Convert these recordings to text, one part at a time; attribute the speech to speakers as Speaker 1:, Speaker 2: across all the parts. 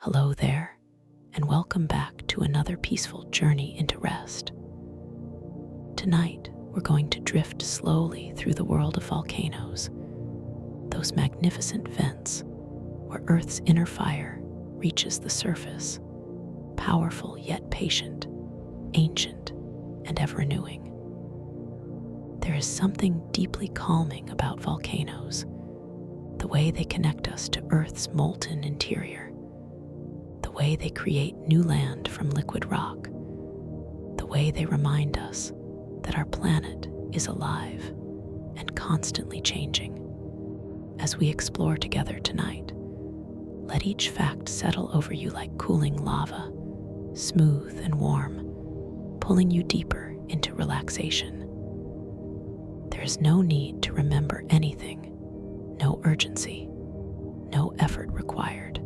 Speaker 1: Hello there, and welcome back to another peaceful journey into rest. Tonight, we're going to drift slowly through the world of volcanoes, those magnificent vents where Earth's inner fire reaches the surface, powerful yet patient, ancient and ever-renewing. There is something deeply calming about volcanoes, the way they connect us to Earth's molten interior, the way they create new land from liquid rock, the way they remind us that our planet is alive and constantly changing. As we explore together tonight, let each fact settle over you like cooling lava, smooth and warm, pulling you deeper into relaxation. There is no need to remember anything, no urgency, no effort required.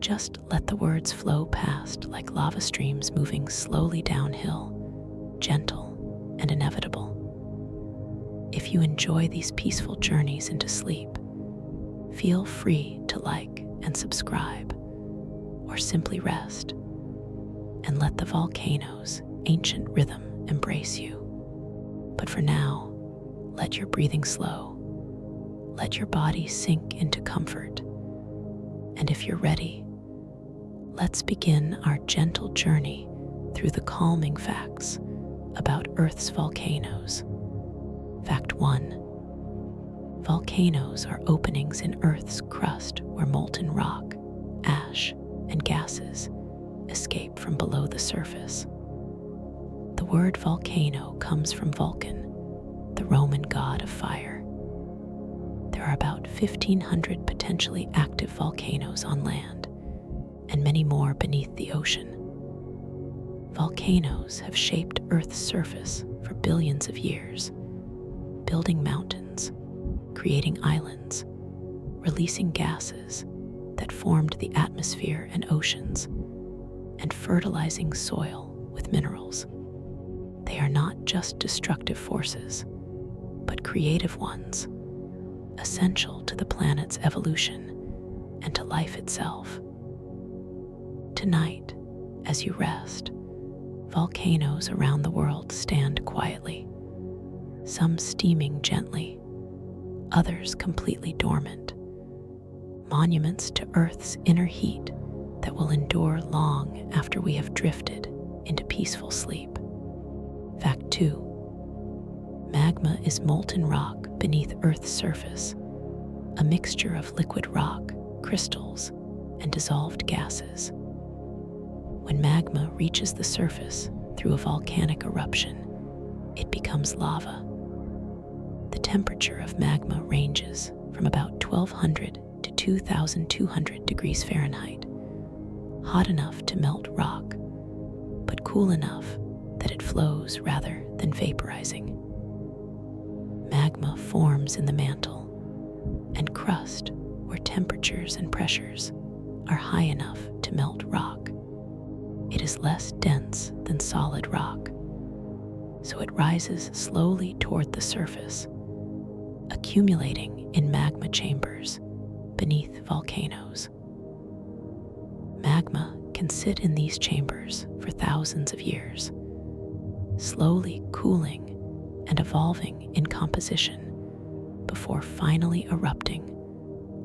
Speaker 1: Just let the words flow past like lava streams moving slowly downhill, gentle and inevitable. If you enjoy these peaceful journeys into sleep, feel free to like and subscribe, or simply rest and let the volcano's ancient rhythm embrace you. But for now, let your breathing slow. Let your body sink into comfort. And if you're ready, let's begin our gentle journey through the calming facts about Earth's volcanoes. Fact 1. Volcanoes are openings in Earth's crust where molten rock, ash, and gases escape from below the surface. The word volcano comes from Vulcan, the Roman god of fire. There are about 1,500 potentially active volcanoes on land, and many more beneath the ocean. Volcanoes have shaped Earth's surface for billions of years, building mountains, creating islands, releasing gases that formed the atmosphere and oceans, and fertilizing soil with minerals. They are not just destructive forces, but creative ones, essential to the planet's evolution and to life itself. Tonight, as you rest, volcanoes around the world stand quietly, some steaming gently, others completely dormant, monuments to Earth's inner heat that will endure long after we have drifted into peaceful sleep. Fact 2. Magma is molten rock beneath Earth's surface, a mixture of liquid rock, crystals, and dissolved gases. When magma reaches the surface through a volcanic eruption, it becomes lava. The temperature of magma ranges from about 1,200 to 2,200 degrees Fahrenheit, hot enough to melt rock, but cool enough that it flows rather than vaporizing. Magma forms in the mantle and crust where temperatures and pressures are high enough to melt rock. It is less dense than solid rock, so it rises slowly toward the surface, accumulating in magma chambers beneath volcanoes. Magma can sit in these chambers for thousands of years, slowly cooling and evolving in composition before finally erupting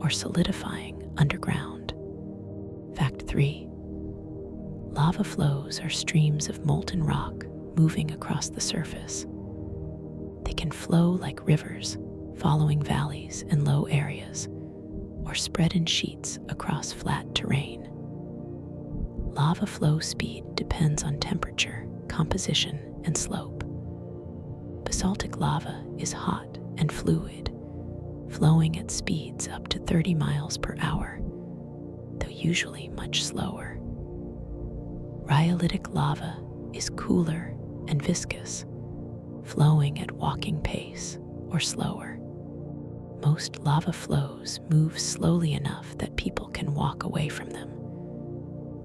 Speaker 1: or solidifying underground. Fact 3. Lava flows are streams of molten rock moving across the surface. They can flow like rivers, following valleys and low areas, or spread in sheets across flat terrain. Lava flow speed depends on temperature, composition, and slope. Basaltic lava is hot and fluid, flowing at speeds up to 30 miles per hour, though usually much slower. Rhyolitic lava is cooler and viscous, flowing at walking pace or slower. Most lava flows move slowly enough that people can walk away from them,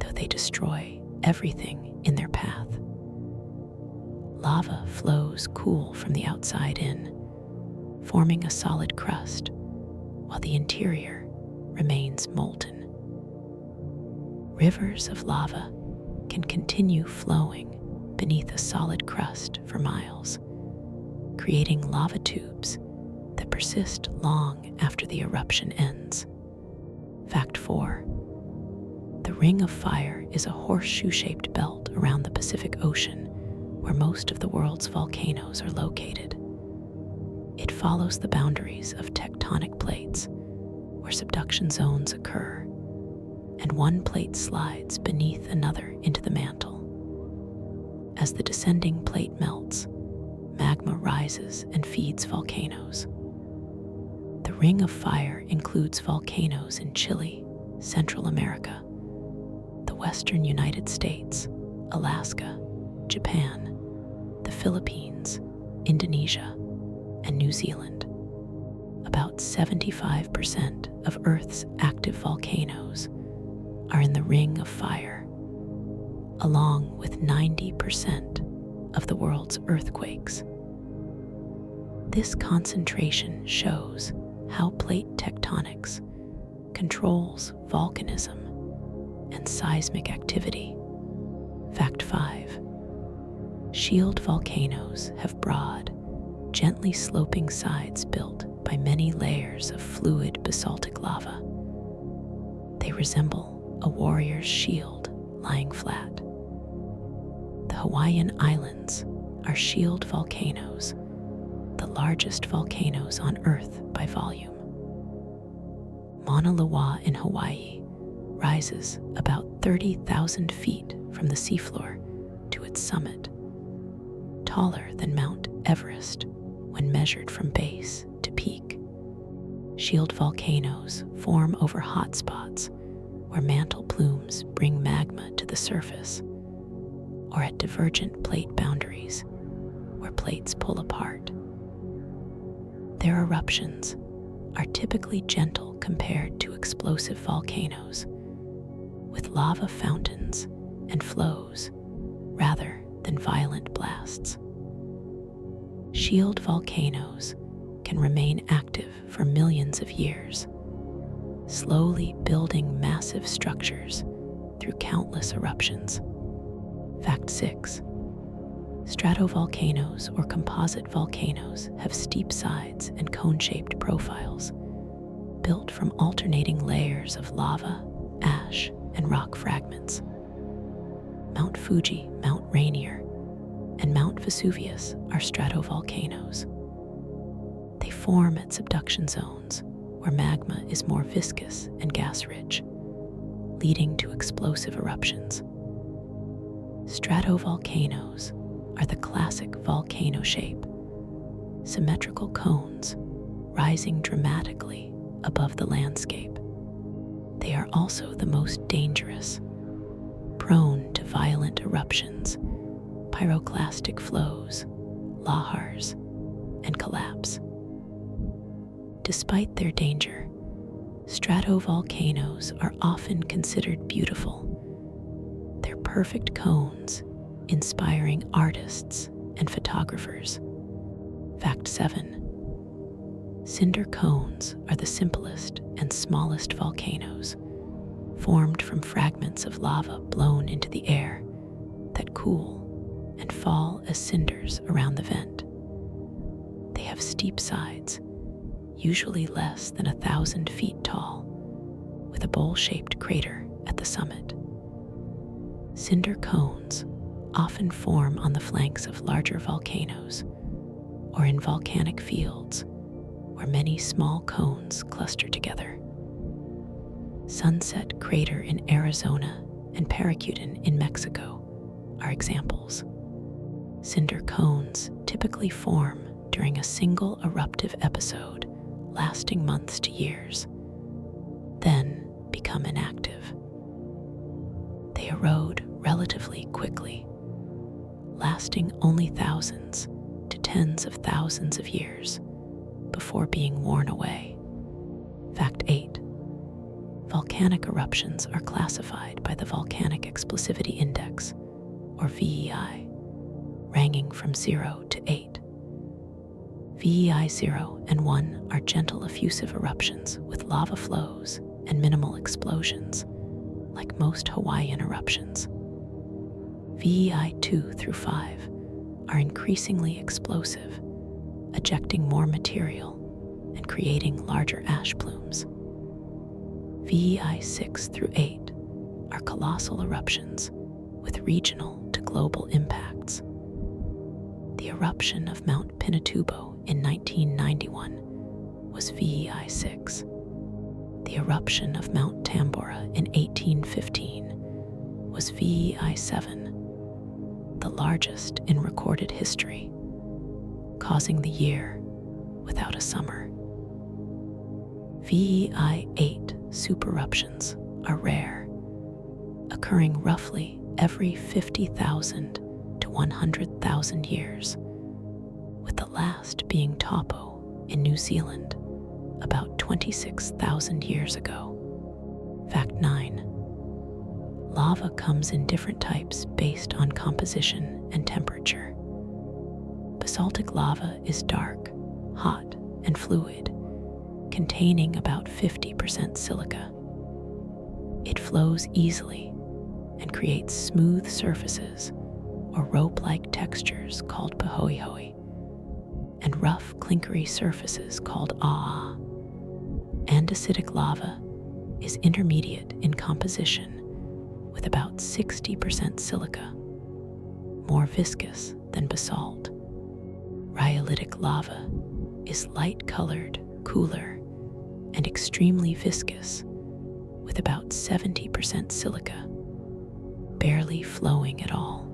Speaker 1: though they destroy everything in their path. Lava flows cool from the outside in, forming a solid crust, while the interior remains molten. Rivers of lava can continue flowing beneath a solid crust for miles, creating lava tubes that persist long after the eruption ends. Fact 4. The Ring of Fire is a horseshoe-shaped belt around the Pacific Ocean where most of the world's volcanoes are located. It follows the boundaries of tectonic plates, where subduction zones occur, and one plate slides beneath another into the mantle. As the descending plate melts, magma rises and feeds volcanoes. The Ring of Fire includes volcanoes in Chile, Central America, the western United States, Alaska, Japan, the Philippines, Indonesia, and New Zealand. About 75% of Earth's active volcanoes are in the Ring of Fire, along with 90% of the world's earthquakes. This concentration shows how plate tectonics controls volcanism and seismic activity. Fact 5. Shield volcanoes have broad, gently sloping sides built by many layers of fluid basaltic lava. They resemble a warrior's shield lying flat. The Hawaiian Islands are shield volcanoes, the largest volcanoes on Earth by volume. Mauna Loa in Hawaii rises about 30,000 feet from the seafloor to its summit, taller than Mount Everest when measured from base to peak. Shield volcanoes form over hotspots where mantle plumes bring magma to the surface, or at divergent plate boundaries where plates pull apart. Their eruptions are typically gentle compared to explosive volcanoes, with lava fountains and flows rather than violent blasts. Shield volcanoes can remain active for millions of years, slowly building massive structures through countless eruptions. Fact 6. Stratovolcanoes or composite volcanoes have steep sides and cone-shaped profiles, built from alternating layers of lava, ash, and rock fragments. Mount Fuji, Mount Rainier, and Mount Vesuvius are stratovolcanoes. They form at subduction zones where magma is more viscous and gas-rich, leading to explosive eruptions. Stratovolcanoes are the classic volcano shape, symmetrical cones rising dramatically above the landscape. They are also the most dangerous, prone to violent eruptions, pyroclastic flows, lahars, and collapse. Despite their danger, stratovolcanoes are often considered beautiful. They're perfect cones, inspiring artists and photographers. Fact 7. Cinder cones are the simplest and smallest volcanoes, formed from fragments of lava blown into the air that cool and fall as cinders around the vent. They have steep sides, usually less than 1,000 feet tall, with a bowl-shaped crater at the summit. Cinder cones often form on the flanks of larger volcanoes or in volcanic fields where many small cones cluster together. Sunset Crater in Arizona and Paracutin in Mexico are examples. Cinder cones typically form during a single eruptive episode lasting months to years, then become inactive. They erode relatively quickly, lasting only thousands to tens of thousands of years before being worn away. Fact 8. Volcanic eruptions are classified by the Volcanic Explosivity Index, or VEI, ranging from 0 to 8. VEI 0 and 1 are gentle effusive eruptions with lava flows and minimal explosions, like like most Hawaiian eruptions. VEI 2 through 5 are increasingly explosive, ejecting more material and creating larger ash plumes. VEI 6 through 8 are colossal eruptions with regional to global impacts. The eruption of Mount Pinatubo in 1991 was VEI 6. The eruption of Mount Tambora in 1815 was VEI 7, the largest in recorded history, causing the year without a summer. VEI 8 supereruptions are rare, occurring roughly every 50,000 to 100,000 years, with the last being Taupo in New Zealand about 26,000 years ago. Fact 9. Lava comes in different types based on composition and temperature. Basaltic lava is dark, hot, and fluid, containing about 50% silica. It flows easily and creates smooth surfaces or rope-like textures called pahoehoe, and rough, clinkery surfaces called aa. Andesitic lava is intermediate in composition with about 60% silica, more viscous than basalt. Rhyolitic lava is light-colored, cooler, and extremely viscous with about 70% silica, barely flowing at all.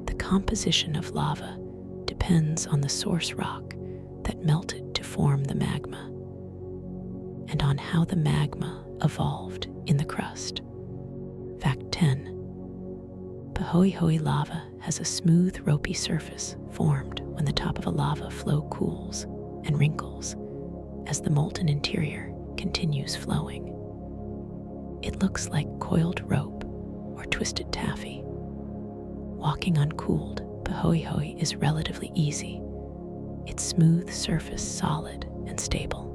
Speaker 1: The composition of lava depends on the source rock that melted to form the magma, and on how the magma evolved in the crust. Fact 10. Pahoehoe lava has a smooth, ropey surface formed when the top of a lava flow cools and wrinkles as the molten interior continues flowing. It looks like coiled rope or twisted taffy. Walking on cooled pahoehoe is relatively easy, its smooth surface solid and stable.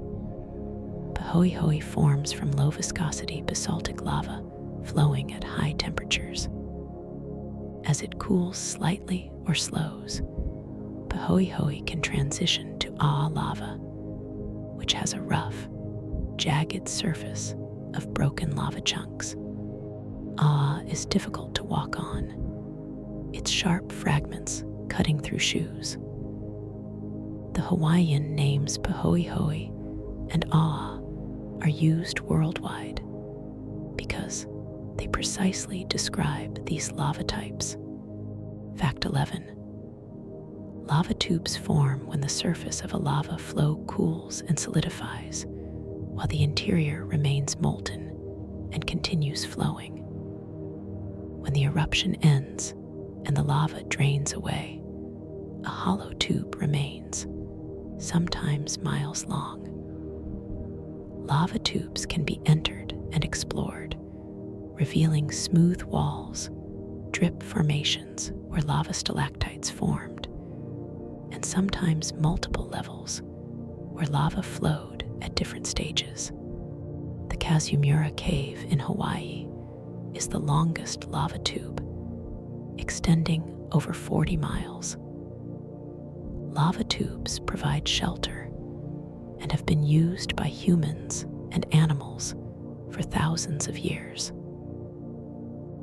Speaker 1: Pahoehoe forms from low-viscosity basaltic lava flowing at high temperatures. As it cools slightly or slows, pahoehoe can transition to aa lava, which has a rough, jagged surface of broken lava chunks. Aa is difficult to walk on, its sharp fragments cutting through shoes. The Hawaiian names pahoehoe and aa are used worldwide because they precisely describe these lava types. Fact 11. Lava tubes form when the surface of a lava flow cools and solidifies, while the interior remains molten and continues flowing. When the eruption ends and the lava drains away, a hollow tube remains, sometimes miles long. Lava tubes can be entered and explored, revealing smooth walls, drip formations where lava stalactites formed, and sometimes multiple levels where lava flowed at different stages. The Kazumura Cave in Hawaii is the longest lava tube, extending over 40 miles. Lava tubes provide shelter and have been used by humans and animals for thousands of years.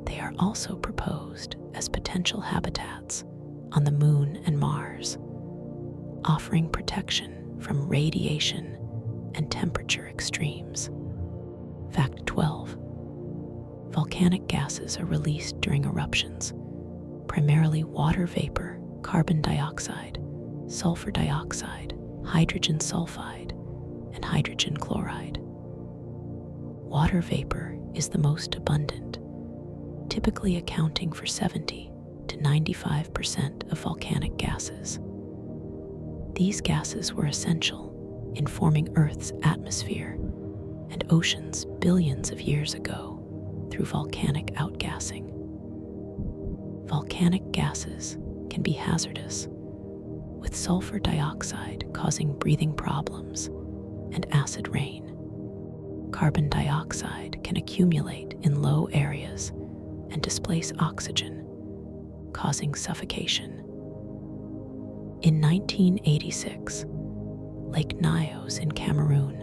Speaker 1: They are also proposed as potential habitats on the Moon and Mars, offering protection from radiation and temperature extremes. Fact 12. Volcanic gases are released during eruptions, primarily water vapor, carbon dioxide, sulfur dioxide, hydrogen sulfide, and hydrogen chloride. Water vapor is the most abundant, typically accounting for 70 to 95% of volcanic gases. These gases were essential in forming Earth's atmosphere and oceans billions of years ago through volcanic outgassing. Volcanic gases can be hazardous, with sulfur dioxide causing breathing problems and acid rain. Carbon dioxide can accumulate low areas and displace oxygen, causing suffocation. In 1986, Lake Nyos in Cameroon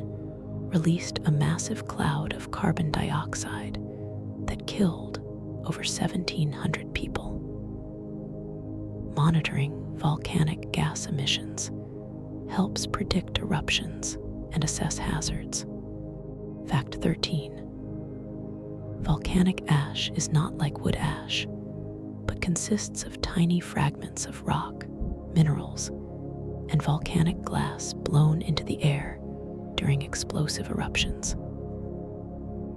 Speaker 1: released a massive cloud of carbon dioxide that killed over 1,700 people. Monitoring volcanic gas emissions helps predict eruptions and assess hazards. Fact 13. Volcanic ash is not like wood ash, but consists of tiny fragments of rock, minerals, and volcanic glass blown into the air during explosive eruptions.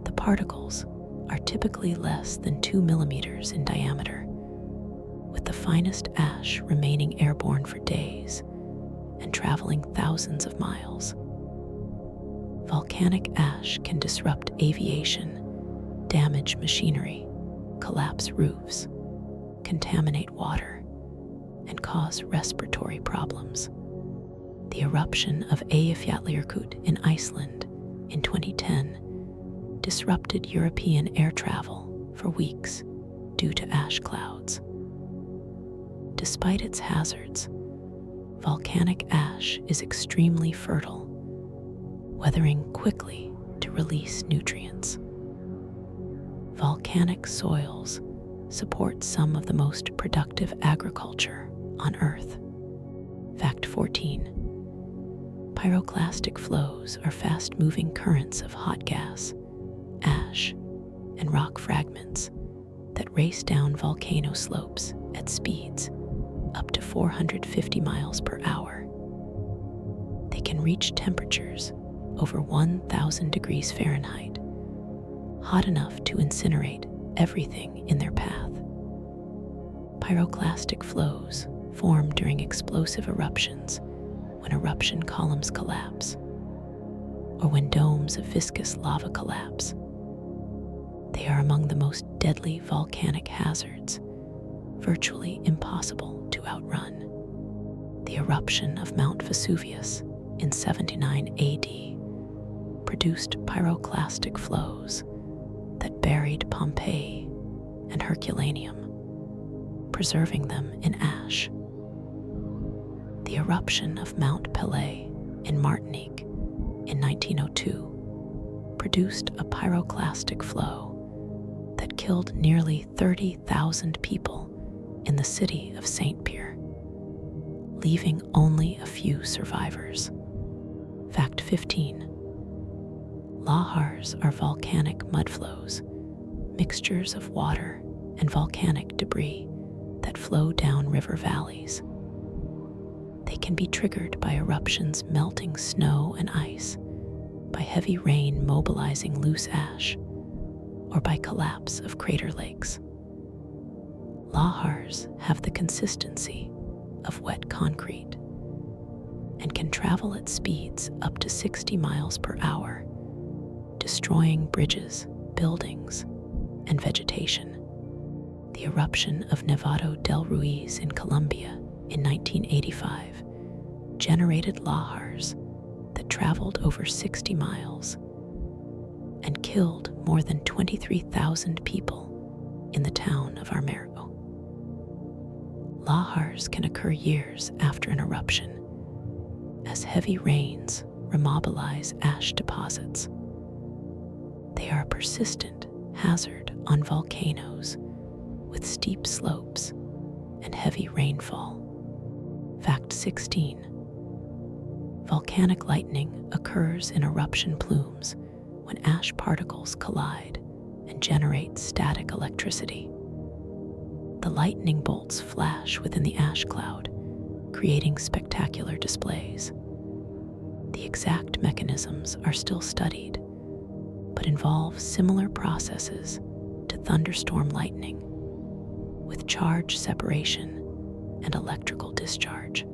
Speaker 1: The particles are typically less than 2 millimeters in diameter, with the finest ash remaining airborne for days and traveling thousands of miles. Volcanic ash can disrupt aviation, damage machinery, collapse roofs, contaminate water, and cause respiratory problems. The eruption of Eyjafjallajökull in Iceland in 2010 disrupted European air travel for weeks due to ash clouds. Despite its hazards, volcanic ash is extremely fertile, weathering quickly to release nutrients. Volcanic soils support some of the most productive agriculture on Earth. Fact 14. Pyroclastic flows are fast-moving currents of hot gas, ash, and rock fragments that race down volcano slopes at speeds up to 450 miles per hour. They can reach temperatures over 1,000 degrees Fahrenheit, hot enough to incinerate everything in their path. Pyroclastic flows form during explosive eruptions when eruption columns collapse, or when domes of viscous lava collapse. They are among the most deadly volcanic hazards, virtually impossible to outrun. The eruption of Mount Vesuvius in 79 AD produced pyroclastic flows that buried Pompeii and Herculaneum, preserving them in ash. The eruption of Mount Pelée in Martinique in 1902 produced a pyroclastic flow that killed nearly 30,000 people in the city of Saint-Pierre, leaving only a few survivors. Fact 15. Lahars are volcanic mudflows, mixtures of water and volcanic debris that flow down river valleys. They can be triggered by eruptions melting snow and ice, by heavy rain mobilizing loose ash, or by collapse of crater lakes. Lahars have the consistency of wet concrete and can travel at speeds up to 60 miles per hour, destroying bridges, buildings, and vegetation. The eruption of Nevado del Ruiz in Colombia in 1985 generated lahars that traveled over 60 miles and killed more than 23,000 people in the town of Armero. Lahars can occur years after an eruption, as heavy rains remobilize ash deposits. They are a persistent hazard on volcanoes with steep slopes and heavy rainfall. Fact 16. Volcanic lightning occurs in eruption plumes when ash particles collide and generate static electricity. The lightning bolts flash within the ash cloud, creating spectacular displays. The exact mechanisms are still studied, but involve similar processes to thunderstorm lightning, with charge separation and electrical discharge.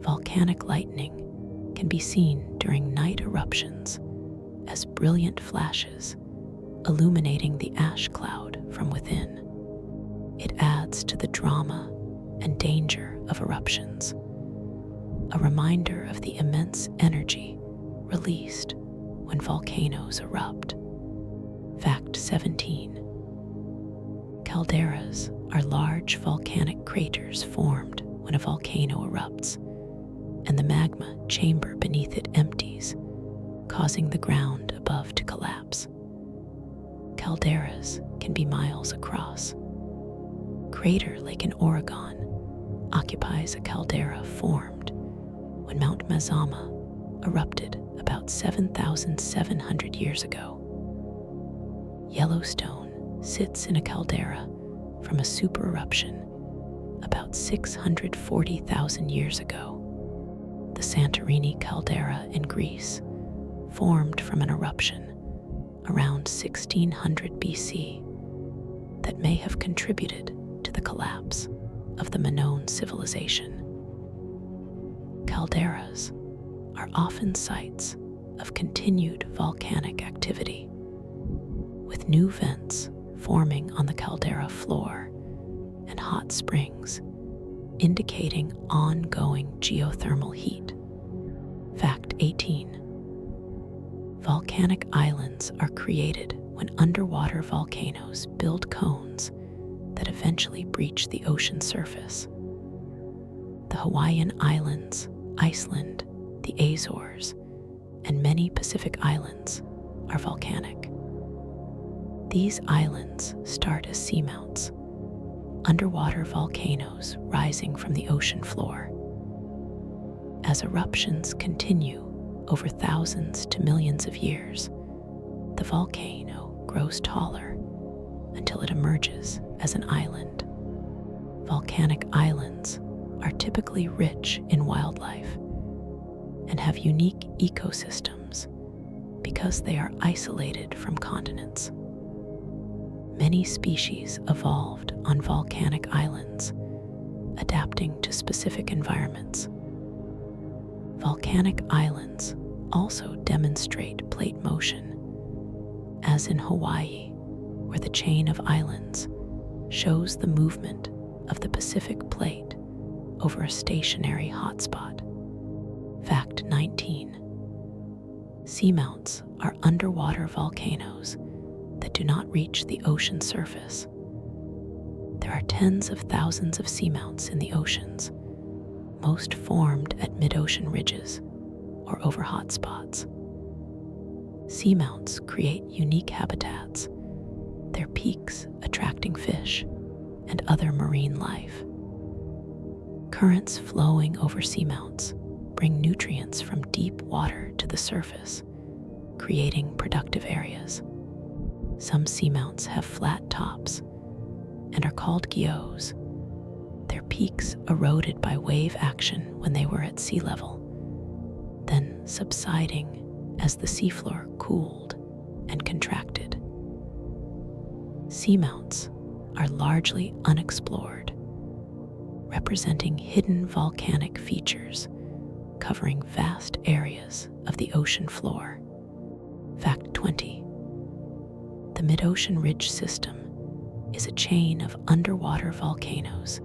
Speaker 1: Volcanic lightning can be seen during night eruptions as brilliant flashes, illuminating the ash cloud from within. It adds to the drama and danger of eruptions, a reminder of the immense energy released when volcanoes erupt. Fact 17. Calderas are large volcanic craters formed when a volcano erupts, and the magma chamber beneath it empties, causing the ground above to collapse. Calderas can be miles across. Crater Lake in Oregon occupies a caldera formed when Mount Mazama erupted about 7,700 years ago. Yellowstone sits in a caldera from a supereruption about 640,000 years ago. The Santorini caldera in Greece formed from an eruption around 1600 BC that may have contributed to the collapse of the Minoan civilization. Calderas are often sites of continued volcanic activity, with new vents forming on the caldera floor and hot springs indicating ongoing geothermal heat. Fact 18. Volcanic islands are created when underwater volcanoes build cones that eventually breach the ocean surface. The Hawaiian Islands, Iceland, the Azores, and many Pacific islands are volcanic. These islands start as seamounts, underwater volcanoes rising from the ocean floor. As eruptions continue over thousands to millions of years, the volcano grows taller until it emerges as an island. Volcanic islands are typically rich in wildlife and have unique ecosystems because they are isolated from continents. Many species evolved on volcanic islands, adapting to specific environments. Volcanic islands also demonstrate plate motion, as in Hawaii, where the chain of islands shows the movement of the Pacific plate over a stationary hotspot. Fact 19. Seamounts are underwater volcanoes that do not reach the ocean surface. There are tens of thousands of seamounts in the oceans, most formed at mid-ocean ridges or over hotspots. Seamounts create unique habitats, their peaks attracting fish and other marine life. Currents flowing over seamounts bring nutrients from deep water to the surface, creating productive areas. Some seamounts have flat tops and are called guyots, their peaks eroded by wave action when they were at sea level, then subsiding as the seafloor cooled and contracted. Seamounts are largely unexplored, representing hidden volcanic features covering vast areas of the ocean floor. Fact 20. The mid-ocean ridge system is a chain of underwater volcanoes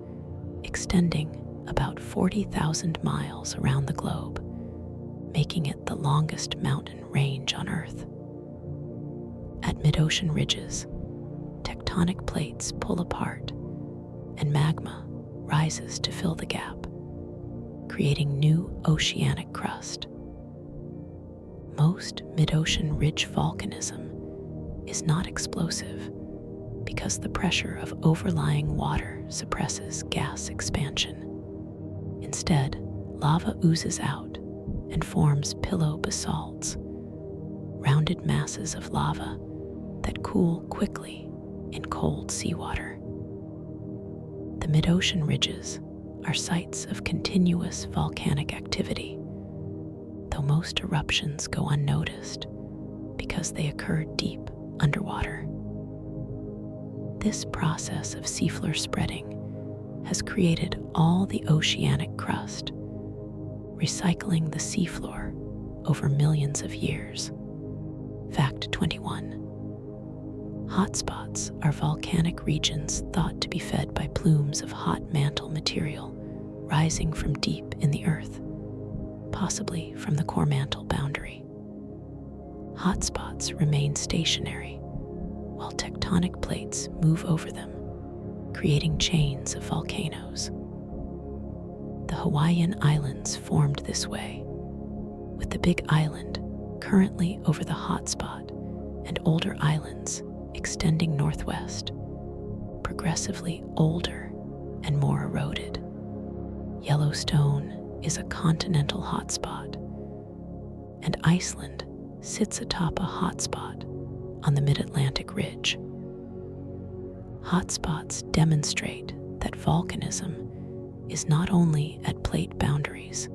Speaker 1: extending about 40,000 miles around the globe, making it the longest mountain range on Earth. At mid-ocean ridges, tectonic plates pull apart and magma rises to fill the gap, creating new oceanic crust. Most mid-ocean ridge volcanism is not explosive because the pressure of overlying water suppresses gas expansion. Instead, lava oozes out and forms pillow basalts, rounded masses of lava that cool quickly in cold seawater. The mid-ocean ridges are sites of continuous volcanic activity, though most eruptions go unnoticed because they occur deep underwater. This process of seafloor spreading has created all the oceanic crust, recycling the seafloor over millions of years. Fact 21. Hotspots are volcanic regions thought to be fed by plumes of hot mantle material rising from deep in the earth, possibly from the core mantle boundary. Hotspots remain stationary tectonic plates move over them, creating chains of volcanoes. The Hawaiian Islands formed this way, with the Big Island currently over the hotspot and older islands extending northwest, progressively older and more eroded. Yellowstone is a continental hotspot, and Iceland sits atop a hotspot on the mid-Atlantic ridge. Hotspots demonstrate that volcanism is not only at plate boundaries,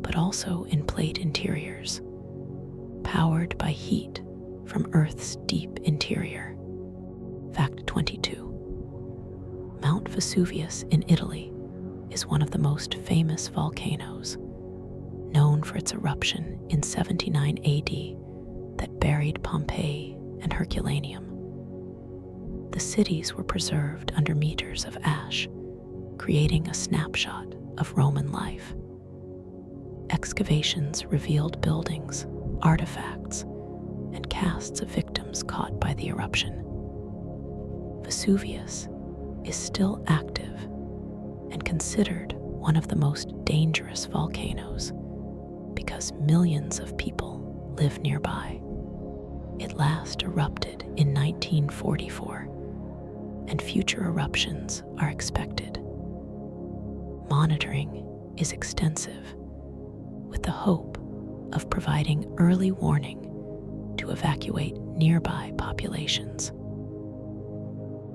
Speaker 1: but also in plate interiors, powered by heat from Earth's deep interior. Fact 22. Mount Vesuvius in Italy is one of the most famous volcanoes, known for its eruption in 79 AD that buried Pompeii and Herculaneum. The cities were preserved under meters of ash, creating a snapshot of Roman life. Excavations revealed buildings, artifacts, and casts of victims caught by the eruption. Vesuvius is still active and considered one of the most dangerous volcanoes because millions of people live nearby. It last erupted in 1944, and future eruptions are expected. Monitoring is extensive, with the hope of providing early warning to evacuate nearby populations.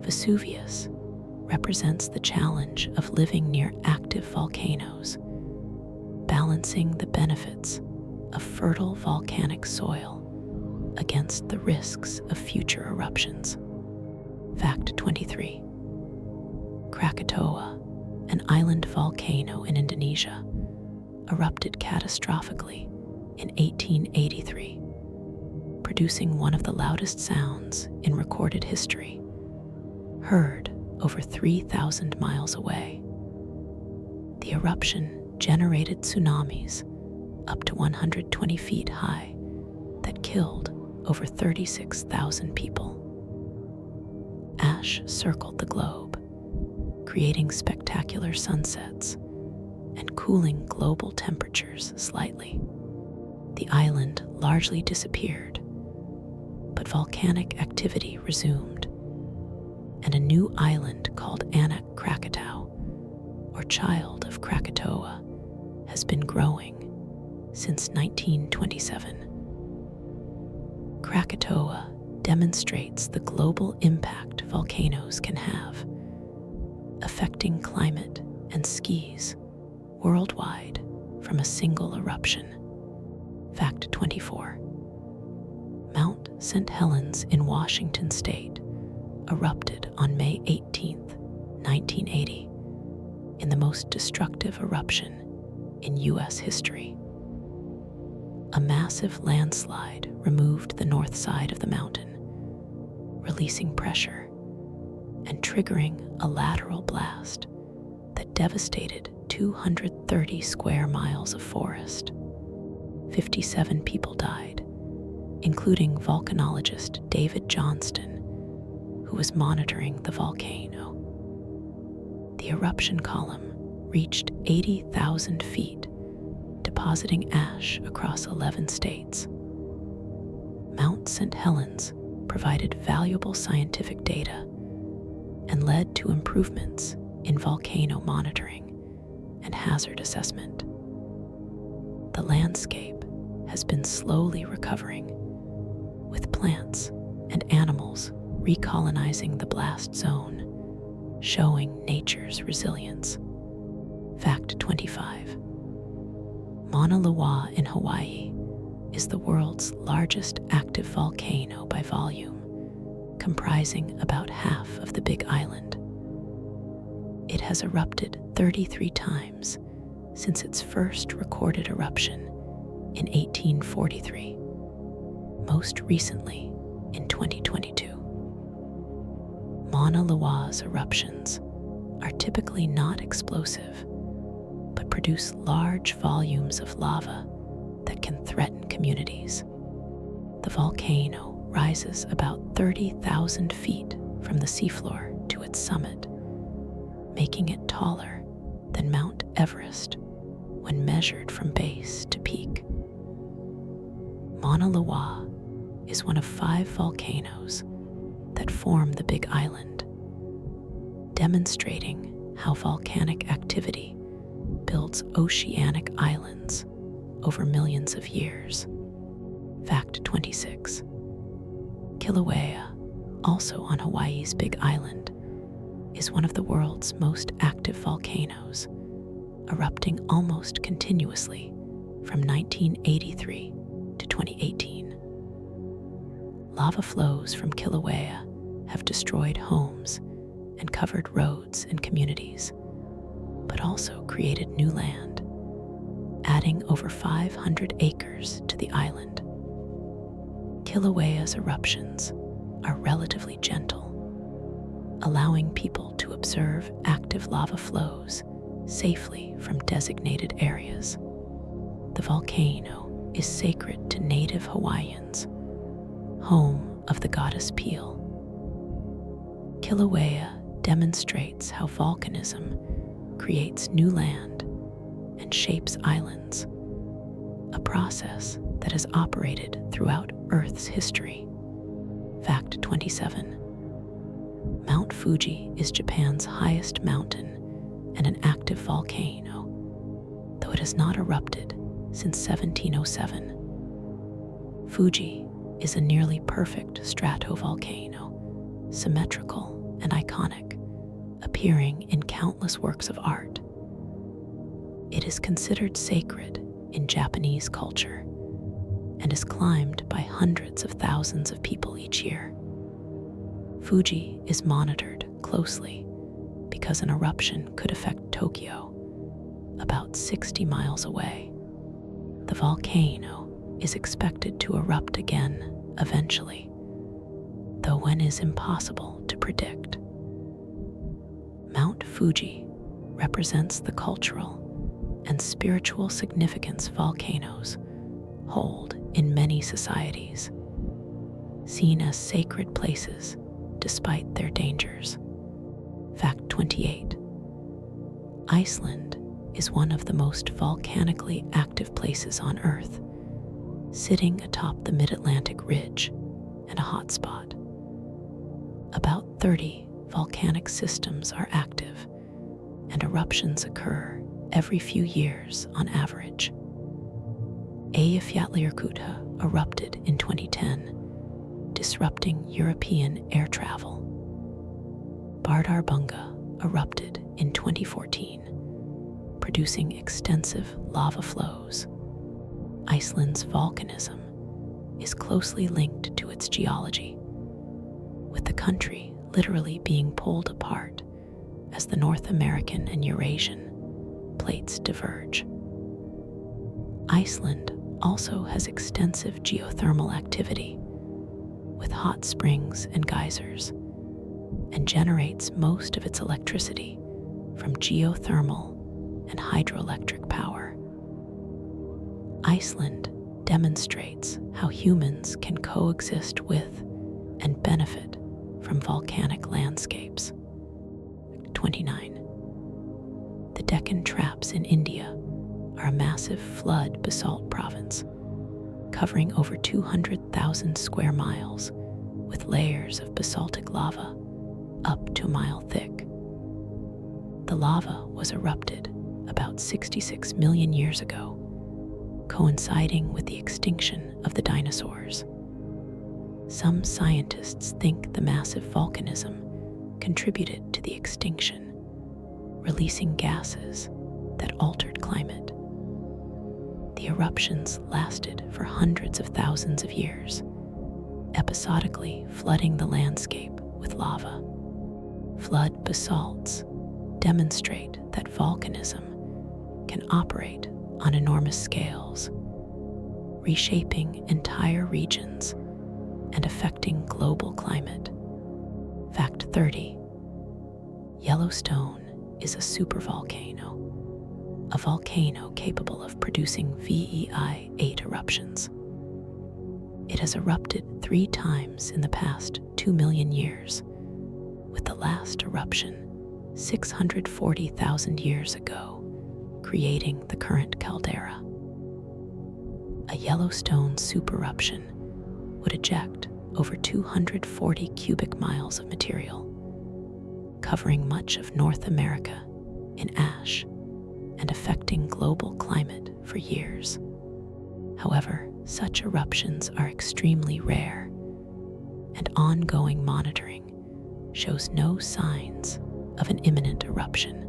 Speaker 1: Vesuvius represents the challenge of living near active volcanoes, balancing the benefits of fertile volcanic soil against the risks of future eruptions. Fact 23. Krakatoa, an island volcano in Indonesia, erupted catastrophically in 1883, producing one of the loudest sounds in recorded history, heard over 3,000 miles away. The eruption generated tsunamis up to 120 feet high that killed over 36,000 people. Ash circled the globe, creating spectacular sunsets and cooling global temperatures slightly. The island largely disappeared, but volcanic activity resumed, and a new island called Anak Krakatau, or Child of Krakatoa, has been growing since 1927. Krakatoa demonstrates the global impact volcanoes can have, affecting climate and skis worldwide from a single eruption. Fact 24. Mount St. Helens in Washington state erupted on May 18, 1980, in the most destructive eruption in U.S. history. A massive landslide removed the north side of the mountain, releasing pressure and triggering a lateral blast that devastated 230 square miles of forest. 57 people died, including volcanologist David Johnston, who was monitoring the volcano. The eruption column reached 80,000 feet, depositing ash across 11 states. Mount St. Helens provided valuable scientific data and led to improvements in volcano monitoring and hazard assessment. The landscape has been slowly recovering, with plants and animals recolonizing the blast zone, showing nature's resilience. Fact 25. Mauna Loa in Hawaii is the world's largest active volcano by volume, comprising about half of the Big Island. It has erupted 33 times since its first recorded eruption in 1843, most recently in 2022. Mauna Loa's eruptions are typically not explosive, but produce large volumes of lava that can threaten communities. The volcano rises about 30,000 feet from the seafloor to its summit, making it taller than Mount Everest when measured from base to peak. Mauna Loa is one of 5 volcanoes that form the Big Island, demonstrating how volcanic activity builds oceanic islands over millions of years. Fact 26. Kilauea, also on Hawaii's Big Island, is one of the world's most active volcanoes, erupting almost continuously from 1983 to 2018. Lava flows from Kilauea have destroyed homes and covered roads and communities, but also created new land, adding over 500 acres to the island. Kilauea's eruptions are relatively gentle, allowing people to observe active lava flows safely from designated areas. The volcano is sacred to native Hawaiians, home of the goddess Pele. Kilauea demonstrates how volcanism creates new land and shapes islands, a process that has operated throughout Earth's history. Fact 27. Mount Fuji is Japan's highest mountain and an active volcano, though it has not erupted since 1707. Fuji is a nearly perfect stratovolcano, symmetrical and iconic, appearing in countless works of art. It is considered sacred in Japanese culture and is climbed by hundreds of thousands of people each year. Fuji is monitored closely because an eruption could affect Tokyo, about 60 miles away. The volcano is expected to erupt again eventually, though when is impossible to predict. Mount Fuji represents the cultural and spiritual significance volcanoes hold in many societies, seen as sacred places despite their dangers. Fact 28. Iceland is one of the most volcanically active places on Earth, sitting atop the Mid-Atlantic Ridge and a hotspot. About 30 volcanic systems are active, and eruptions occur every few years on average. Eyjafjallajökull erupted in 2010, disrupting European air travel. Bardarbunga erupted in 2014, producing extensive lava flows. Iceland's volcanism is closely linked to its geology, with the country literally being pulled apart as the North American and Eurasian plates diverge. Iceland also has extensive geothermal activity, with hot springs and geysers, and generates most of its electricity from geothermal and hydroelectric power. Iceland demonstrates how humans can coexist with and benefit from volcanic landscapes. 29. The Deccan Traps in India are a massive flood basalt province, covering over 200,000 square miles with layers of basaltic lava up to a mile thick. The lava was erupted about 66 million years ago, coinciding with the extinction of the dinosaurs. Some scientists think the massive volcanism contributed to the extinction, releasing gases that altered climate. The eruptions lasted for hundreds of thousands of years, episodically flooding the landscape with lava. Flood basalts demonstrate that volcanism can operate on enormous scales, reshaping entire regions and affecting global climate. Fact 30. Yellowstone is a supervolcano, a volcano capable of producing VEI-8 eruptions. It has erupted 3 times in the past 2 million years, with the last eruption 640,000 years ago, creating the current caldera. A Yellowstone supereruption would eject over 240 cubic miles of material, covering much of North America in ash and affecting global climate for years. However, such eruptions are extremely rare, and ongoing monitoring shows no signs of an imminent eruption.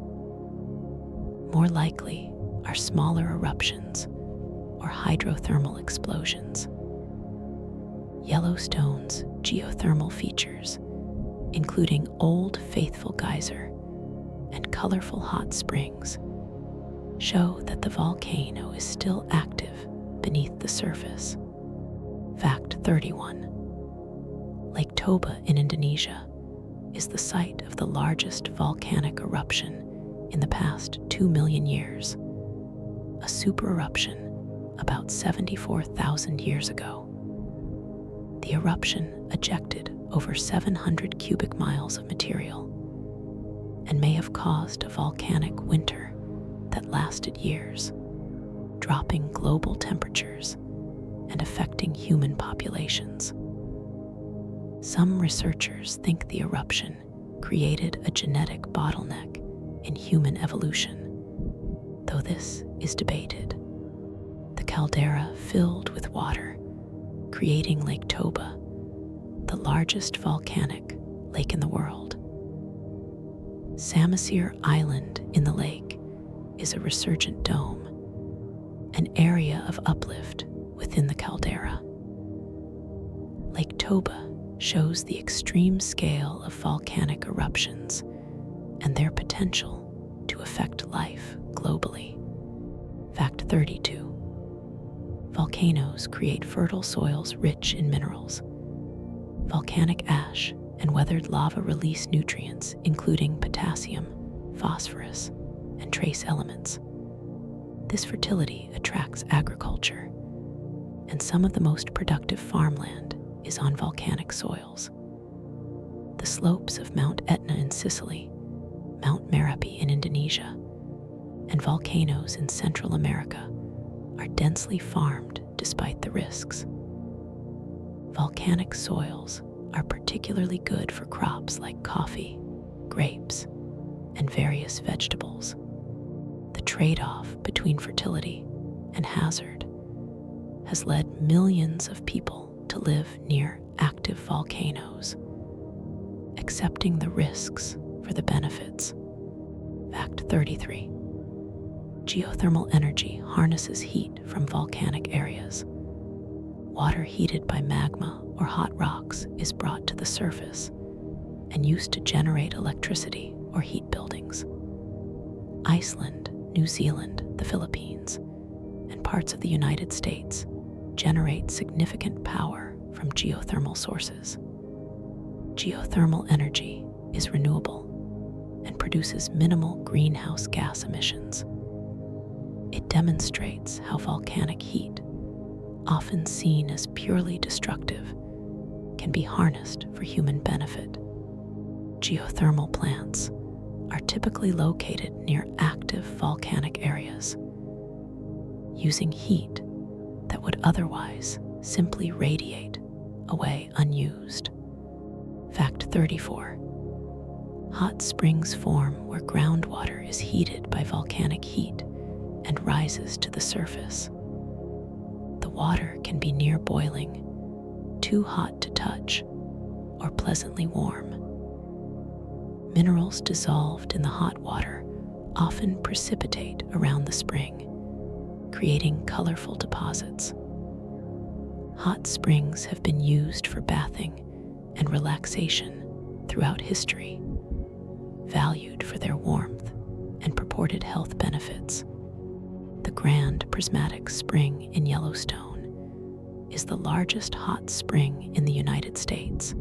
Speaker 1: More likely are smaller eruptions or hydrothermal explosions. Yellowstone's geothermal features, including Old Faithful Geyser and colorful hot springs, show that the volcano is still active beneath the surface. Fact 31. Lake Toba in Indonesia is the site of the largest volcanic eruption in the past 2 million years, a supereruption about 74,000 years ago. The eruption ejected over 700 cubic miles of material and may have caused a volcanic winter that lasted years, dropping global temperatures and affecting human populations. Some researchers think the eruption created a genetic bottleneck in human evolution, though this is debated. The caldera filled with water, creating Lake Toba, the largest volcanic lake in the world. Samasir Island in the lake is a resurgent dome, an area of uplift within the caldera. Lake Toba shows the extreme scale of volcanic eruptions and their potential to affect life globally. Fact 32. Volcanoes create fertile soils rich in minerals. Volcanic ash and weathered lava release nutrients including potassium, phosphorus, and trace elements. This fertility attracts agriculture, and some of the most productive farmland is on volcanic soils. The slopes of Mount Etna in Sicily, Mount Merapi in Indonesia, and volcanoes in Central America are densely farmed despite the risks. Volcanic soils are particularly good for crops like coffee, grapes, and various vegetables. The trade-off between fertility and hazard has led millions of people to live near active volcanoes, accepting the risks for the benefits. Fact 33. Geothermal energy harnesses heat from volcanic areas. Water heated by magma or hot rocks is brought to the surface and used to generate electricity or heat buildings. Iceland, New Zealand, the Philippines, and parts of the United States generate significant power from geothermal sources. Geothermal energy is renewable and produces minimal greenhouse gas emissions. It demonstrates how volcanic heat, often seen as purely destructive, can be harnessed for human benefit. Geothermal plants are typically located near active volcanic areas, using heat that would otherwise simply radiate away unused. Fact 34. Hot springs form where groundwater is heated by volcanic heat and rises to the surface. The water can be near boiling, too hot to touch, or pleasantly warm. Minerals dissolved in the hot water often precipitate around the spring, creating colorful deposits. Hot springs have been used for bathing and relaxation throughout history, valued for their warmth and purported health benefits. The Grand Prismatic Spring in Yellowstone is the largest hot spring in the United States,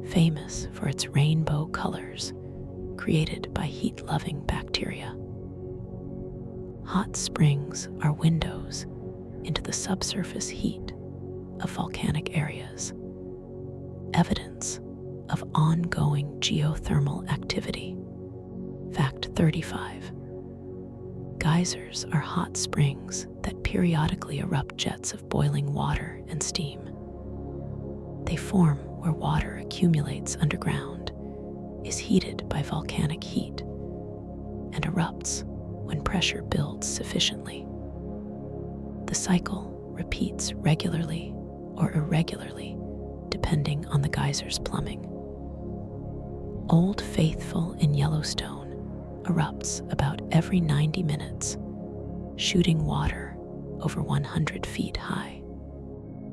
Speaker 1: famous for its rainbow colors created by heat-loving bacteria. Hot springs are windows into the subsurface heat of volcanic areas, evidence of ongoing geothermal activity. Fact 35. Geysers are hot springs that periodically erupt jets of boiling water and steam. They form where water accumulates underground, is heated by volcanic heat, and erupts when pressure builds sufficiently. The cycle repeats regularly or irregularly, depending on the geyser's plumbing. Old Faithful in Yellowstone erupts about every 90 minutes, shooting water over 100 feet high.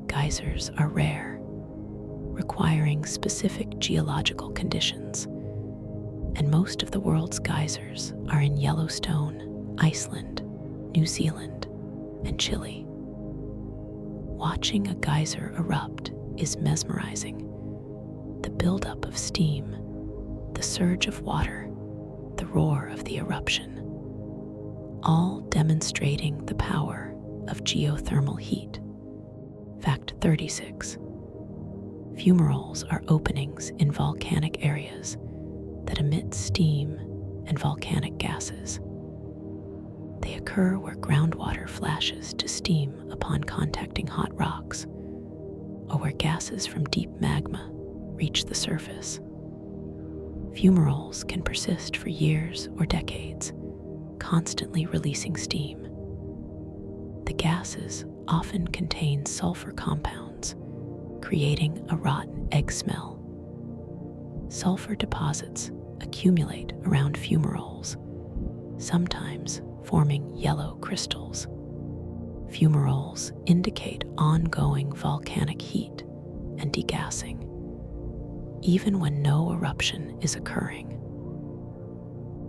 Speaker 1: Geysers are rare, requiring specific geological conditions, and most of the world's geysers are in Yellowstone, Iceland, New Zealand, and Chile. Watching a geyser erupt is mesmerizing. The buildup of steam, the surge of water, the roar of the eruption, all demonstrating the power of geothermal heat. Fact 36. Fumaroles are openings in volcanic areas that emit steam and volcanic gases. They occur where groundwater flashes to steam upon contacting hot rocks, or where gases from deep magma reach the surface. Fumaroles can persist for years or decades, constantly releasing steam. The gases often contain sulfur compounds, creating a rotten egg smell. Sulfur deposits accumulate around fumaroles, sometimes forming yellow crystals. Fumaroles indicate ongoing volcanic heat and degassing, even when no eruption is occurring.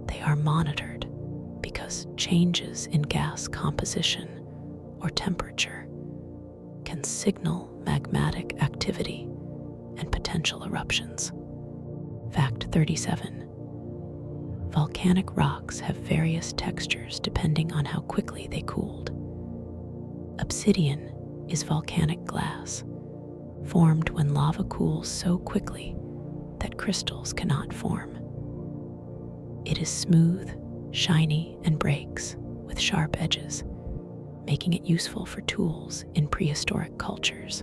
Speaker 1: They are monitored because changes in gas composition or temperature can signal magmatic activity and potential eruptions. Fact 37. Volcanic rocks have various textures depending on how quickly they cooled. Obsidian is volcanic glass, formed when lava cools so quickly that crystals cannot form. It is smooth, shiny, and breaks with sharp edges, making it useful for tools in prehistoric cultures.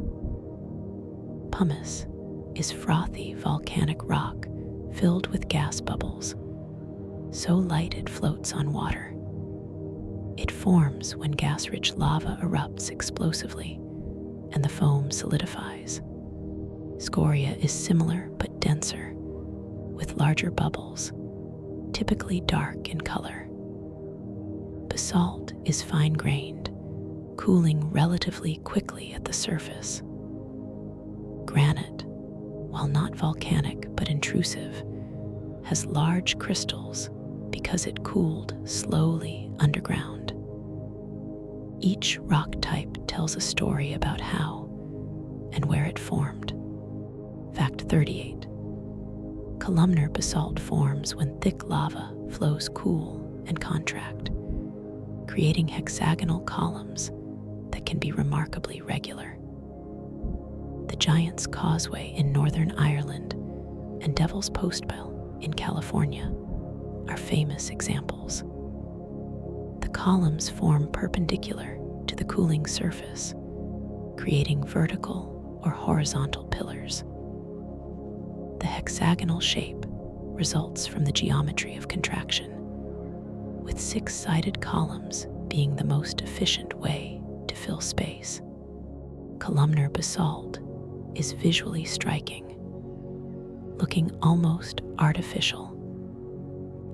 Speaker 1: Pumice is frothy volcanic rock filled with gas bubbles, so light it floats on water. It forms when gas-rich lava erupts explosively and the foam solidifies. Scoria is similar but denser, with larger bubbles, typically dark in color. Basalt is fine-grained, cooling relatively quickly at the surface. Granite, while not volcanic but intrusive, has large crystals because it cooled slowly underground. Each rock type tells a story about how and where it formed. Fact 38. Columnar basalt forms when thick lava flows cool and contract, creating hexagonal columns that can be remarkably regular. The Giant's Causeway in Northern Ireland and Devil's Postpile in California are famous examples. The columns form perpendicular to the cooling surface, creating vertical or horizontal pillars. The hexagonal shape results from the geometry of contraction, with six-sided columns being the most efficient way to fill space. Columnar basalt is visually striking, looking almost artificial,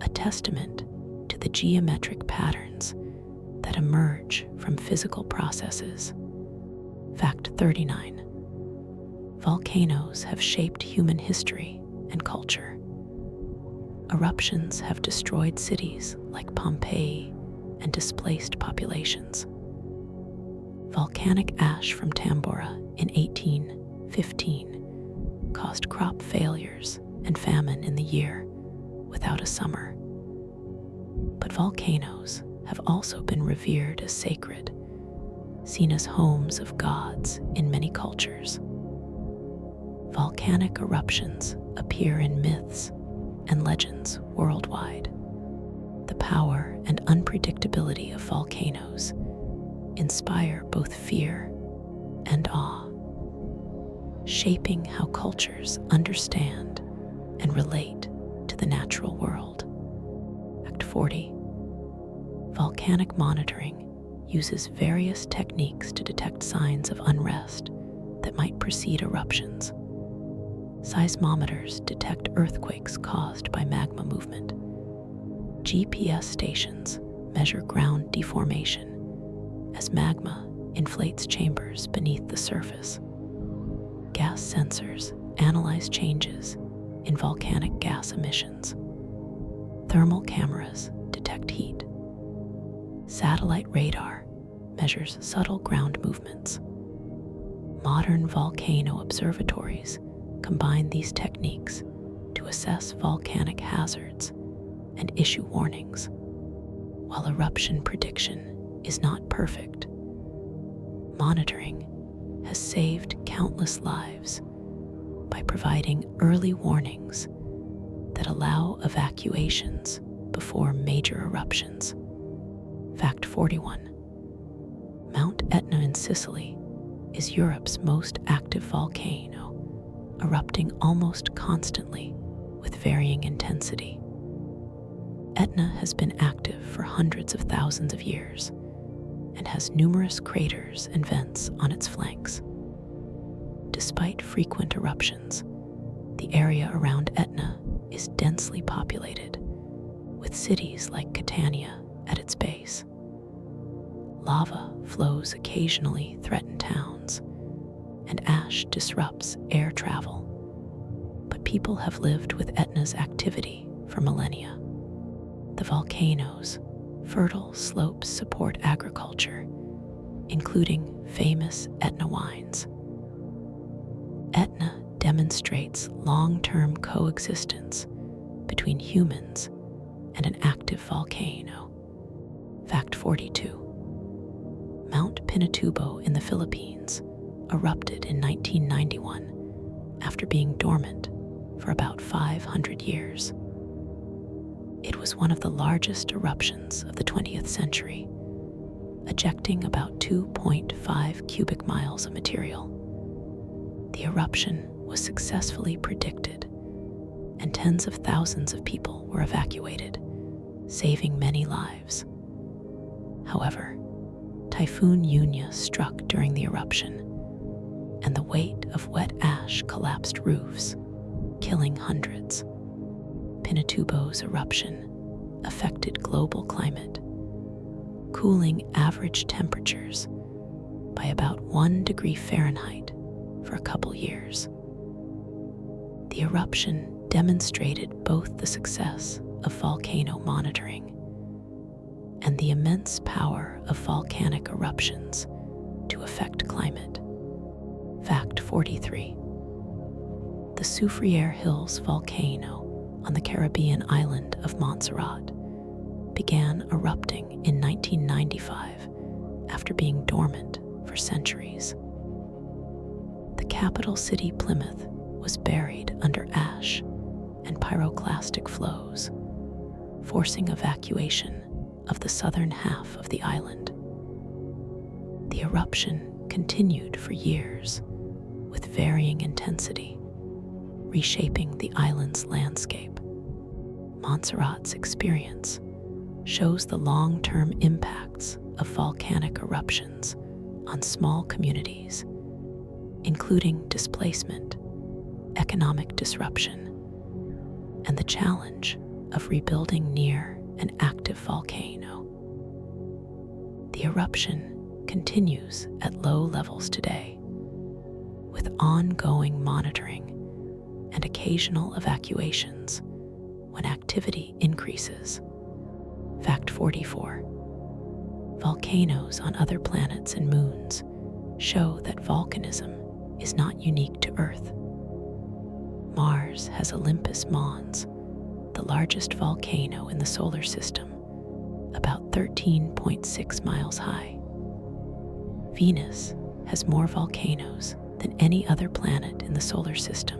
Speaker 1: a testament to the geometric patterns that emerge from physical processes. Fact 39. Volcanoes have shaped human history and culture. Eruptions have destroyed cities like Pompeii and displaced populations. Volcanic ash from Tambora in 1815 caused crop failures and famine in the year without a summer. But volcanoes have also been revered as sacred, seen as homes of gods in many cultures. Volcanic eruptions appear in myths and legends worldwide. The power and unpredictability of volcanoes inspire both fear and awe, shaping how cultures understand and relate to the natural world. Fact 40. Volcanic monitoring uses various techniques to detect signs of unrest that might precede eruptions. Seismometers detect earthquakes caused by magma movement. GPS stations measure ground deformation as magma inflates chambers beneath the surface. Gas sensors analyze changes in volcanic gas emissions. Thermal cameras detect heat. Satellite radar measures subtle ground movements. Modern volcano observatories combine these techniques to assess volcanic hazards and issue warnings. While eruption prediction is not perfect, monitoring has saved countless lives by providing early warnings that allow evacuations before major eruptions. Fact 41. Mount Etna in Sicily is Europe's most active volcano, erupting almost constantly with varying intensity. Etna has been active for hundreds of thousands of years and has numerous craters and vents on its flanks. Despite frequent eruptions, the area around Etna is densely populated, with cities like Catania at its base. Lava flows occasionally threaten towns, and ash disrupts air travel. But people have lived with Etna's activity for millennia. The volcano's fertile slopes support agriculture, including famous Etna wines. Etna demonstrates long-term coexistence between humans and an active volcano. Fact 42. Mount Pinatubo in the Philippines erupted in 1991 after being dormant for about 500 years. It was one of the largest eruptions of the 20th century, ejecting about 2.5 cubic miles of material. The eruption was successfully predicted, and tens of thousands of people were evacuated, saving many lives. However, Typhoon Yunya struck during the eruption, and the weight of wet ash collapsed roofs, killing hundreds. Pinatubo's eruption affected global climate, cooling average temperatures by about 1 degree Fahrenheit for a couple years. The eruption demonstrated both the success of volcano monitoring and the immense power of volcanic eruptions to affect climate. Fact 43. The Soufriere Hills volcano on the Caribbean island of Montserrat began erupting in 1995 after being dormant for centuries. The capital city, Plymouth, was buried under ash and pyroclastic flows, forcing evacuation of the southern half of the island. The eruption continued for years with varying intensity, reshaping the island's landscape. Montserrat's experience shows the long-term impacts of volcanic eruptions on small communities, including displacement, economic disruption, and the challenge of rebuilding near an active volcano. The eruption continues at low levels today, with ongoing monitoring and occasional evacuations when activity increases. Fact 44. Volcanoes on other planets and moons show that volcanism is not unique to Earth. Mars has Olympus Mons, the largest volcano in the solar system, about 13.6 miles high. Venus has more volcanoes than any other planet in the solar system,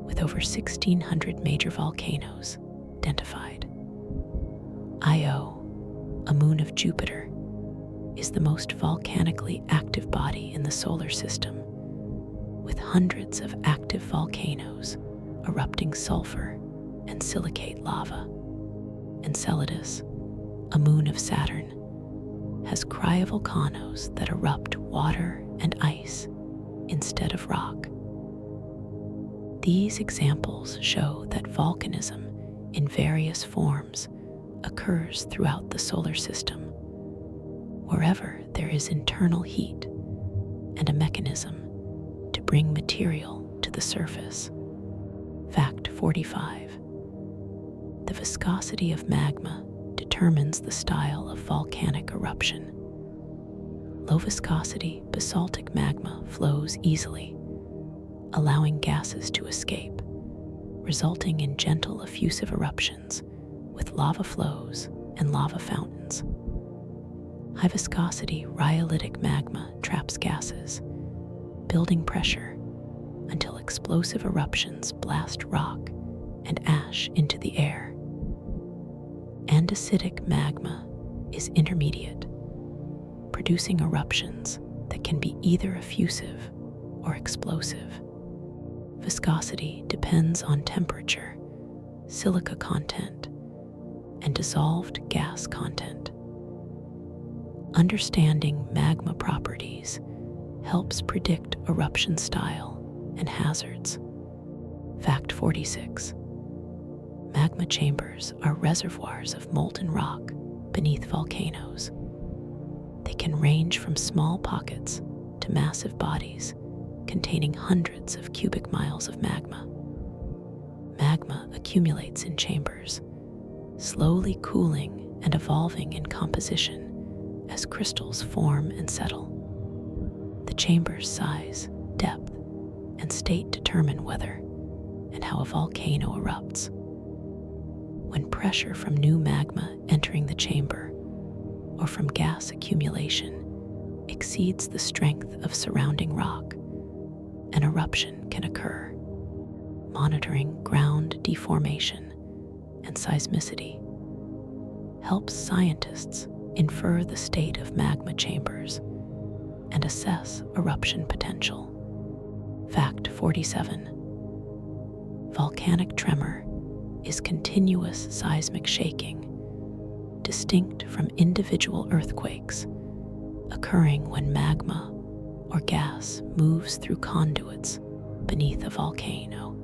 Speaker 1: with over 1,600 major volcanoes identified. Io, a moon of Jupiter, is the most volcanically active body in the solar system, with hundreds of active volcanoes erupting sulfur and silicate lava. Enceladus, a moon of Saturn, has cryovolcanoes that erupt water and ice instead of rock. These examples show that volcanism in various forms occurs throughout the solar system, wherever there is internal heat and a mechanism to bring material to the surface. Fact 45. The viscosity of magma determines the style of volcanic eruption. Low viscosity basaltic magma flows easily, allowing gases to escape, resulting in gentle effusive eruptions with lava flows and lava fountains. High viscosity rhyolitic magma traps gases, building pressure until explosive eruptions blast rock and ash into the air. Andesitic magma is intermediate, producing eruptions that can be either effusive or explosive. Viscosity depends on temperature, silica content, and dissolved gas content. Understanding magma properties helps predict eruption style and hazards. Fact 46. Magma chambers are reservoirs of molten rock beneath volcanoes. They can range from small pockets to massive bodies containing hundreds of cubic miles of magma. Magma accumulates in chambers, slowly cooling and evolving in composition as crystals form and settle. The chamber's size, depth, and state determine whether and how a volcano erupts. When pressure from new magma entering the chamber or from gas accumulation exceeds the strength of surrounding rock, an eruption can occur. Monitoring ground deformation and seismicity helps scientists infer the state of magma chambers and assess eruption potential. Fact 47. Volcanic tremor is continuous seismic shaking, distinct from individual earthquakes, occurring when magma or gas moves through conduits beneath a volcano.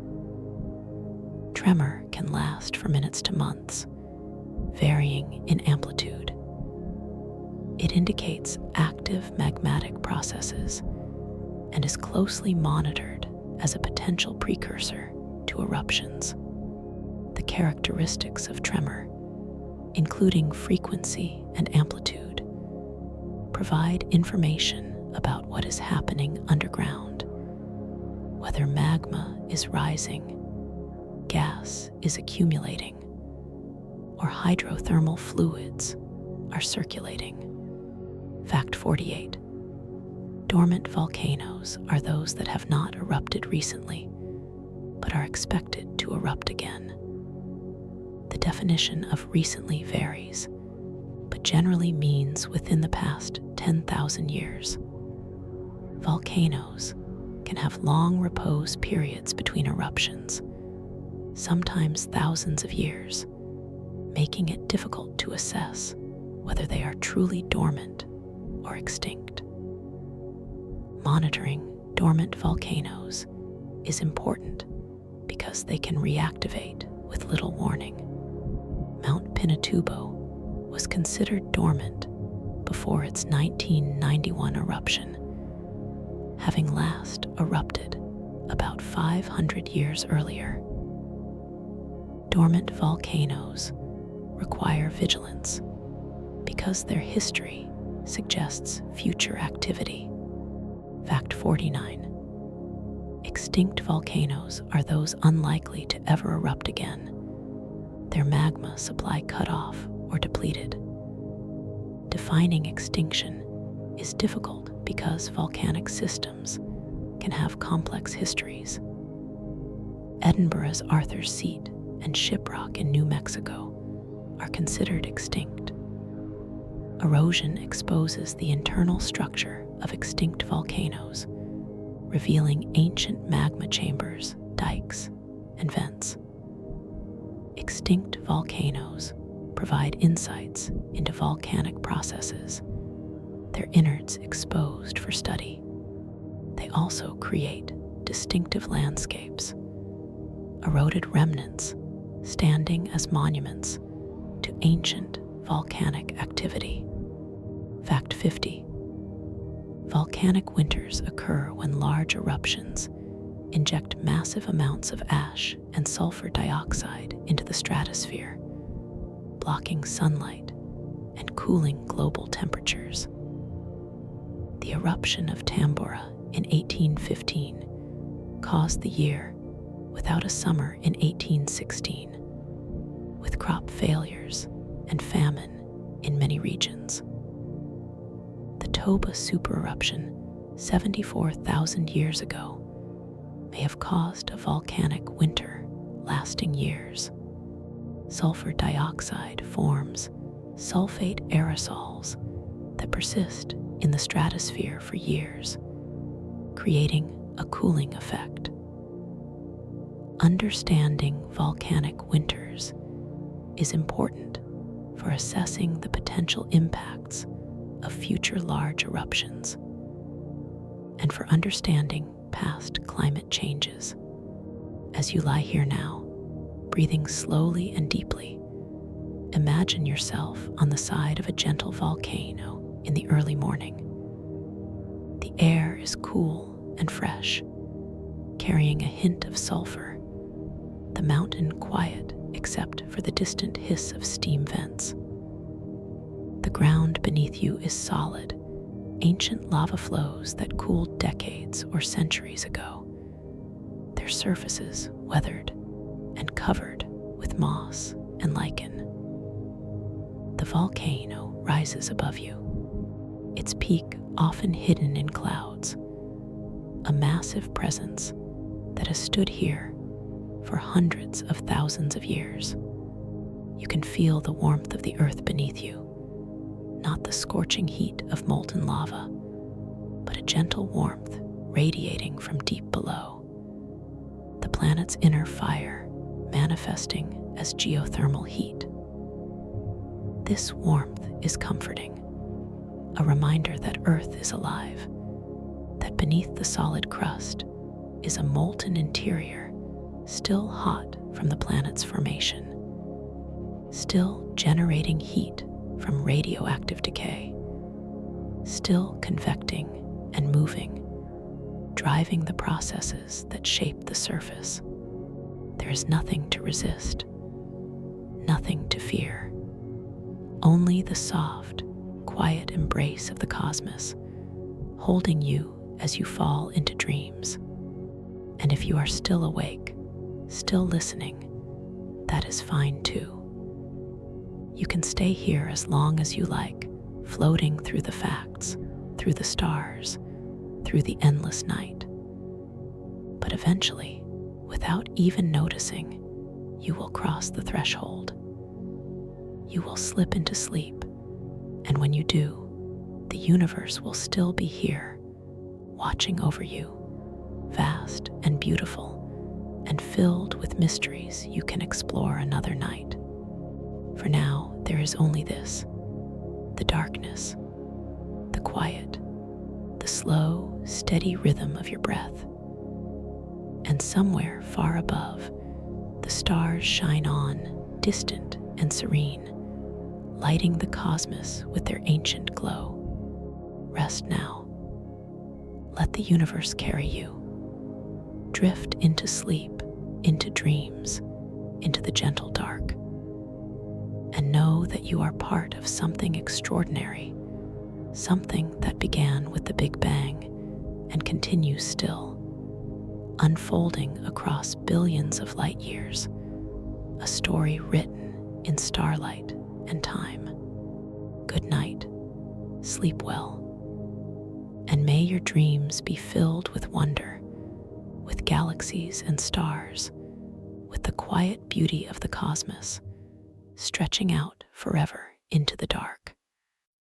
Speaker 1: Tremor can last for minutes to months, varying in amplitude. It indicates active magmatic processes and is closely monitored as a potential precursor to eruptions. The characteristics of tremor, including frequency and amplitude, provide information about what is happening underground, whether magma is rising, gas is accumulating, or hydrothermal fluids are circulating. Fact 48. Dormant volcanoes are those that have not erupted recently, but are expected to erupt again. The definition of recently varies, but generally means within the past 10,000 years. Volcanoes can have long repose periods between eruptions, sometimes thousands of years, making it difficult to assess whether they are truly dormant or extinct. Monitoring dormant volcanoes is important because they can reactivate with little warning. Mount Pinatubo was considered dormant before its 1991 eruption, having last erupted about 500 years earlier. Dormant volcanoes require vigilance because their history suggests future activity. Fact 49. Extinct volcanoes are those unlikely to ever erupt again, their magma supply cut off or depleted. Defining extinction is difficult because volcanic systems can have complex histories. Edinburgh's Arthur's Seat and Shiprock in New Mexico are considered extinct. Erosion exposes the internal structure of extinct volcanoes, revealing ancient magma chambers, dikes, and vents. Extinct volcanoes provide insights into volcanic processes, their innards exposed for study. They also create distinctive landscapes, eroded remnants standing as monuments to ancient volcanic activity. Fact 50. Volcanic winters occur when large eruptions inject massive amounts of ash and sulfur dioxide into the stratosphere, blocking sunlight and cooling global temperatures. The eruption of Tambora in 1815 caused the year without a summer in 1816, with crop failures and famine in many regions. The Toba supereruption 74,000 years ago may have caused a volcanic winter lasting years. Sulfur dioxide forms sulfate aerosols that persist in the stratosphere for years, creating a cooling effect. Understanding volcanic winters is important for assessing the potential impacts of future large eruptions and for understanding past climate changes. As you lie here now, breathing slowly and deeply, imagine yourself on the side of a gentle volcano in the early morning. The air is cool and fresh, carrying a hint of sulfur, the mountain quiet except for the distant hiss of steam vents. The ground beneath you is solid, ancient lava flows that cooled decades or centuries ago, their surfaces weathered and covered with moss and lichen. The volcano rises above you, its peak often hidden in clouds, a massive presence that has stood here for hundreds of thousands of years. You can feel the warmth of the earth beneath you, not the scorching heat of molten lava, but a gentle warmth radiating from deep below. The planet's inner fire manifesting as geothermal heat. This warmth is comforting, a reminder that Earth is alive, that beneath the solid crust is a molten interior, still hot from the planet's formation, still generating heat from radioactive decay, still convecting and moving, driving the processes that shape the surface. There is nothing to resist, nothing to fear, only the soft, quiet embrace of the cosmos, holding you as you fall into dreams. And if you are still awake, still listening, that is fine too. You can stay here as long as you like, floating through the facts, through the stars, through the endless night. But eventually, without even noticing, you will cross the threshold. You will slip into sleep, and when you do, the universe will still be here, watching over you, vast and beautiful, and filled with mysteries you can explore another night. For now, there is only this: the darkness, the quiet, the slow, steady rhythm of your breath. And somewhere far above, the stars shine on, distant and serene, lighting the cosmos with their ancient glow. Rest now. Let the universe carry you. Drift into sleep, into dreams, into the gentle dark. And know that you are part of something extraordinary, something that began with the Big Bang and continues still, unfolding across billions of light years, a story written in starlight and time. Good night, sleep well, And may your dreams be filled with wonder, with galaxies and stars, with the quiet beauty of the cosmos, stretching out forever into the dark.